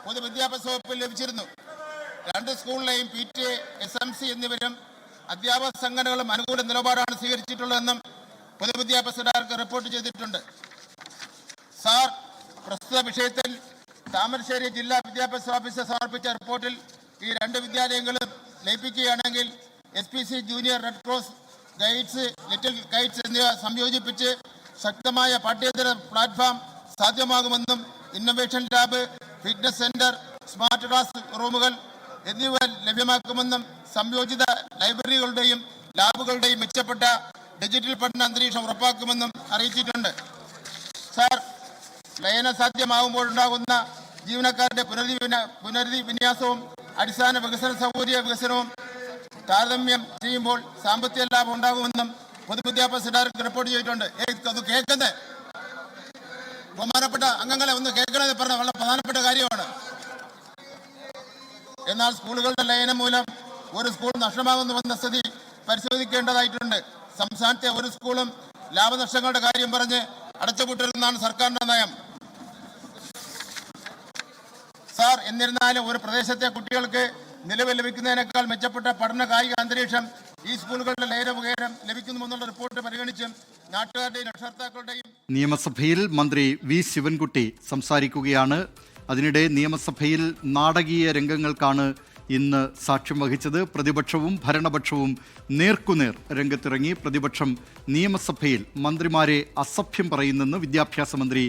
പൊതുവിദ്യാഭ്യാസ വകുപ്പിൽ ലഭിച്ചിരുന്നു. 2 സ്കൂളിലെയും PTA, SMC എന്നിവരും അധ്യാപക സംഘടനകളും അനുകൂല നിലപാടാണ് സ്വീകരിച്ചിട്ടുള്ളതെന്നും പൊതുവിദ്യാഭ്യാസ ഡയറക്ടർ റിപ്പോർട്ട് ചെയ്തിട്ടുണ്ട്. സാർ, പ്രസ്തുത വിഷയത്തിൽ താമരശ്ശേരി ജില്ലാ വിദ്യാഭ്യാസ ഓഫീസർ സമർപ്പിച്ച റിപ്പോർട്ടിൽ ഈ 2 വിദ്യാലയങ്ങളും ലയിപ്പിക്കുകയാണെങ്കിൽ SPC, junior red cross, guides, little guides എന്നിവ സംയോജിപ്പിച്ച് ശക്തമായ പാഠ്യേതര പ്ലാറ്റ്ഫോം സാധ്യമാകുമെന്നും innovation lab, fitness centre, smart class റൂമുകൾ എന്നിവ ലഭ്യമാക്കുമെന്നും സംയോജിത ലൈബ്രറികളുടെയും ലാബുകളുടെയും മെച്ചപ്പെട്ട ഡിജിറ്റൽ പഠന അന്തരീക്ഷം ഉറപ്പാക്കുമെന്നും അറിയിച്ചിട്ടുണ്ട്. സാർ, ലയന സാധ്യമാകുമ്പോഴുണ്ടാകുന്ന ജീവനക്കാരുടെ പുനരധിവിന്യാസവും അടിസ്ഥാന വികസന സൗകര്യ വികസനവും താരതമ്യം ചെയ്യുമ്പോൾ സാമ്പത്തിക ലാഭം ഉണ്ടാകുമെന്നും പൊതുവിദ്യാഭ്യാസ ഡയറക്ടർ റിപ്പോർട്ട് ചെയ്തിട്ടുണ്ട്. അത് കേൾക്കുന്നത് ബഹുമാനപ്പെട്ട അംഗങ്ങളെ ഒന്ന് കേൾക്കണമെന്ന് പറഞ്ഞ വളരെ പ്രധാനപ്പെട്ട കാര്യമാണ്. എന്നാൽ സ്കൂളുകളുടെ ലയനം മൂലം ഒരു സ്കൂൾ നഷ്ടമാകുന്നു വന്ന സ്ഥിതി പരിശോധിക്കേണ്ടതായിട്ടുണ്ട്. സംസ്ഥാനത്തെ ഒരു സ്കൂളും ലാഭനഷ്ടങ്ങളുടെ കാര്യം പറഞ്ഞ് അടച്ചുപൂട്ടരുതെന്നാണ് സർക്കാരിന്റെ നയം. സാർ, എന്നിരുന്നാലും ഒരു പ്രദേശത്തെ കുട്ടികൾക്ക് നിലവിൽ ലഭിക്കുന്നതിനേക്കാൾ മെച്ചപ്പെട്ട പഠന കായിക അന്തരീക്ഷം ഈ സ്കൂളുകളുടെ ലയന മുഖേന ലഭിക്കുന്നുവെന്നുള്ള റിപ്പോർട്ട് പരിഗണിച്ചും നാട്ടുകാരുടെയും രക്ഷകർത്താക്കളുടെയും നിയമസഭയിൽ മന്ത്രി വി ശിവൻകുട്ടി സംസാരിക്കുകയാണ്. അതിനിടെ നിയമസഭയിൽ നാടകീയ രംഗങ്ങൾക്കാണ് ഇന്ന് സാക്ഷ്യം വഹിച്ചത്. പ്രതിപക്ഷവും ഭരണപക്ഷവും നേർക്കുനേർ രംഗത്തിറങ്ങി. പ്രതിപക്ഷം നിയമസഭയിൽ മന്ത്രിമാരെ അസഭ്യം പറയുന്നെന്ന് വിദ്യാഭ്യാസ മന്ത്രി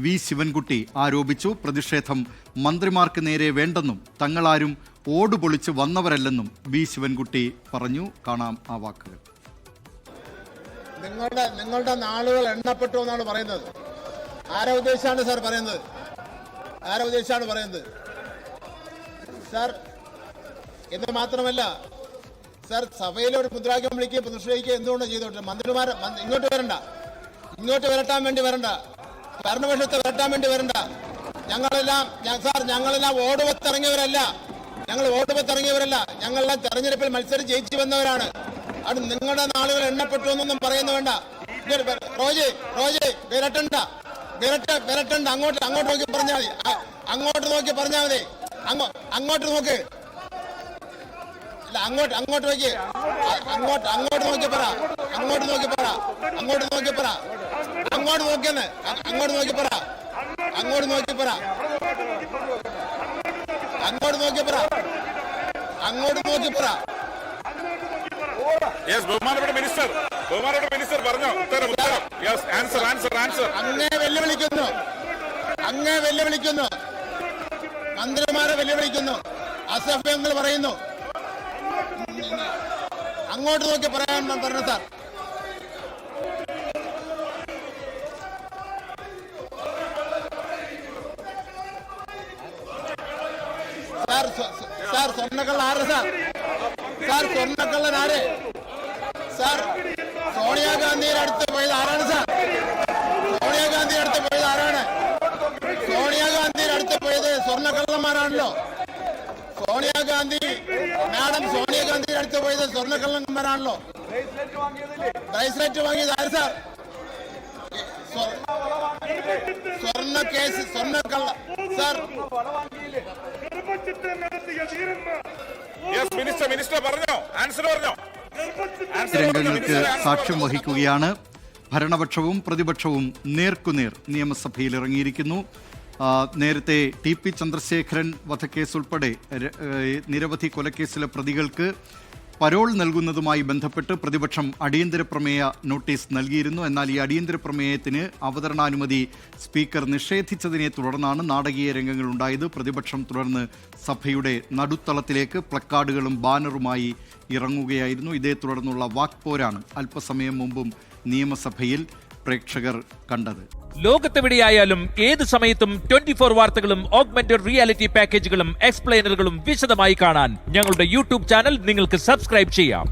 വി ശിവൻകുട്ടി ആരോപിച്ചു. പ്രതിഷേധം മന്ത്രിമാർക്ക് നേരെ വേണ്ടെന്നും തങ്ങളാരും ഓടുപൊളിച്ച് വന്നവരല്ലെന്നും വി ശിവൻകുട്ടി പറഞ്ഞു. കാണാം ആ വാക്കുകൾ. നിങ്ങളുടെ നാളുകൾ എണ്ണപ്പെട്ടു എന്നാണ് പറയുന്നത്. ആരെ ഉദ്ദേശിച്ചാണ് സാർ പറയുന്നത്? ആരെ ഉദ്ദേശിച്ചാണ് പറയുന്നത് സാർ? എന്ന് മാത്രമല്ല സാർ, സഭയിലൊരു മുദ്രാവാക്യം വിളിക്കുകയും പ്രതിഷേധിക്കുകയും എന്തുകൊണ്ട് ചെയ്തോട്ടെ? മന്ത്രിമാർ ഇങ്ങോട്ട് വരണ്ട, ഇങ്ങോട്ട് വരട്ടാൻ വേണ്ടി വരണ്ട, ഭരണപക്ഷത്തെ വരട്ടാൻ വേണ്ടി വരണ്ട. ഞങ്ങളെല്ലാം ഓടുവത്തിറങ്ങിയവരല്ല, ഞങ്ങളെല്ലാം തെരഞ്ഞെടുപ്പിൽ മത്സരം ജയിച്ചു വന്നവരാണ്. അത് നിങ്ങളുടെ നാളുകൾ എണ്ണപ്പെട്ടു എന്നൊന്നും പറയുന്നു വേണ്ട. റോജി വിരട്ടണ്ട, അങ്ങോട്ട് നോക്കി പറഞ്ഞാൽ മതി, അങ്ങോട്ട് നോക്കി പറഞ്ഞാൽ മതി, അങ്ങോട്ട് നോക്ക്, അങ്ങോട്ട് നോക്കി പറ, അങ്ങോട്ട് നോക്കിയെന്ന്, അങ്ങോട്ട് നോക്കി പറ, ബഹുമാനപ്പെട്ട മിനിസ്റ്റർ പറഞ്ഞോ. അങ്ങേ വെല്ലുവിളിക്കുന്നു, മന്ത്രിമാരെ വെല്ലുവിളിക്കുന്നു, അസഭ്യങ്ങൾ പറയുന്നു. അങ്ങോട്ട് നോക്കി പറയാൻ പറഞ്ഞു സാർ. സാർ സ്വർണ്ണക്കള്ള ആര് സാർ? സ്വർണ്ണക്കള്ളൻ ആര് സാർ? സോണിയാഗാന്ധിയുടെ അടുത്ത് പോയത് ആരാണ് സാർ? സോണിയാഗാന്ധിയുടെ അടുത്ത് പോയത് ആരാണ്? സോണിയാഗാന്ധിയുടെ അടുത്ത് പോയത് സ്വർണ്ണക്കള്ളന്മാരാണല്ലോ. സോണിയാഗാന്ധിയുടെ അടുത്ത് പോയത് സ്വർണ്ണക്കള്ളന്മാരാണല്ലോ. ബ്രേസ്ലെറ്റ് വാങ്ങിയത് ആര് സാർ? സ്വർണ്ണ കേസ്, സ്വർണ്ണക്കള്ള സാർ. രംഗങ്ങൾക്ക് സാക്ഷ്യം വഹിക്കുകയാണ്. ഭരണപക്ഷവും പ്രതിപക്ഷവും നേർക്കുനേർ നിയമസഭയിൽ ഇറങ്ങിയിരിക്കുന്നു. നേരത്തെ TP ചന്ദ്രശേഖരൻ വധക്കേസ് ഉൾപ്പെടെ നിരവധി കൊലക്കേസിലെ പ്രതികൾക്ക് പരോൾ നൽകുന്നതുമായി ബന്ധപ്പെട്ട് പ്രതിപക്ഷം അടിയന്തര പ്രമേയ നോട്ടീസ് നൽകിയിരുന്നു. എന്നാൽ ഈ അടിയന്തര പ്രമേയത്തിന് അവതരണാനുമതി സ്പീക്കർ നിഷേധിച്ചതിനെ തുടർന്നാണ് നാടകീയ രംഗങ്ങൾ ഉണ്ടായത്. പ്രതിപക്ഷം തുടർന്ന് സഭയുടെ നടുത്തളത്തിലേക്ക് പ്ലക്കാർഡുകളും ബാനറുമായി ഇറങ്ങുകയായിരുന്നു. ഇതേ തുടർന്നുള്ള വാക്പോരാണ് അല്പസമയം മുമ്പും നിയമസഭയിൽ പ്രേക്ഷകർ കണ്ടത്. ലോകത്തെവിടെയായാലും ഏത് സമയത്തും 24 വാർത്തകളും ഓഗ്മെന്റഡ് റിയാലിറ്റി പാക്കേജുകളും എക്സ്പ്ലെയിനറുകളും വിശദമായി കാണാൻ ഞങ്ങളുടെ യൂട്യൂബ് ചാനൽ നിങ്ങൾക്ക് സബ്സ്ക്രൈബ് ചെയ്യാം.